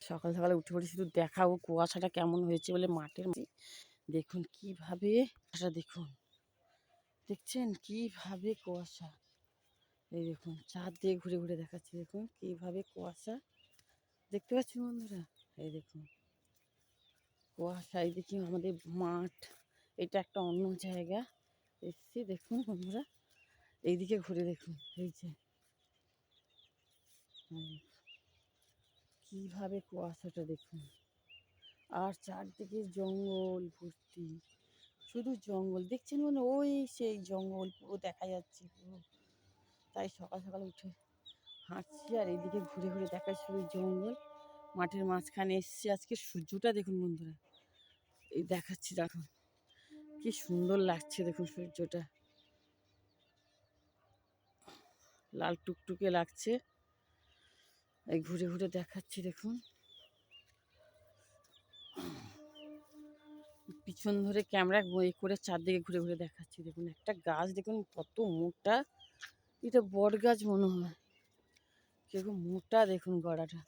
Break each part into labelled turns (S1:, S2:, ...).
S1: সকাল সকালে উঠে পড়ে শুধু দেখাবো কুয়াশাটা কেমন হয়েছে বলে মাঠের মাঝে দেখুন কিভাবে কুয়াশা দেখুন, দেখছেন কিভাবে কুয়াশা। এই দেখুন চাঁদ দিয়ে ঘুরে ঘুরে দেখাচ্ছি, দেখুন কিভাবে কুয়াশা দেখতে পাচ্ছেন বন্ধুরা। এই দেখুন কুয়াশা, এইদিকে আমাদের মাঠ, এটা একটা অন্য জায়গা এসছি দেখুন বন্ধুরা। এইদিকে ঘুরে দেখুন, এই যে কিভাবে কুয়াশাটা দেখুন, আর চারদিকে জঙ্গল ভর্তি, শুধু জঙ্গল দেখছেন মানে ওই সেই জঙ্গল পুরো দেখা যাচ্ছে পুরো। তাই সকাল সকাল উঠে হাঁটছি আর এইদিকে ঘুরে ঘুরে দেখা শুধু জঙ্গল। মাঠের মাঝখানে এসছি, আজকে সূর্যটা দেখুন বন্ধুরা, এই দেখাচ্ছি দেখুন কি সুন্দর লাগছে, দেখুন সূর্যটা লাল টুকটুকে লাগছে। এই ঘুরে ঘুরে দেখাচ্ছি দেখুন, পিছন ধরে ক্যামেরা বই করে চারদিকে ঘুরে ঘুরে দেখাচ্ছি দেখুন। একটা গাছ দেখুন কত মোটা, এটা বট গাছ মনে হয়, কিরকম মোটা দেখুন গড়াটা,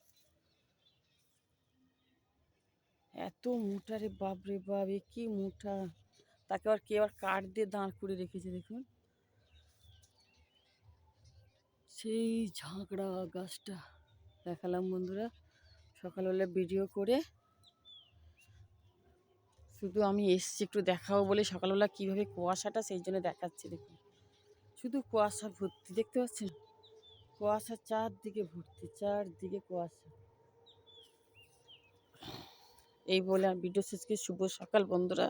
S1: এত মোটা রে বাপ রে বাপ, এ কি মোটা। তাকে আবার কে আবার কাঠ দিয়ে দাঁড় করে রেখেছে দেখুন, সেই ঝাঁকড়া গাছটা দেখালাম বন্ধুরা সকালবেলা ভিডিও করে। শুধু আমি এসছি একটু দেখাবো বলে সকালবেলা কীভাবে কুয়াশাটা, সেই জন্য দেখাচ্ছি দেখুন। শুধু কুয়াশা ভর্তি দেখতে পাচ্ছেন, কুয়াশা চারদিকে ভর্তি, চারদিকে কুয়াশা। এই বলে আর ভিডিও শেষকে শুভ সকাল বন্ধুরা।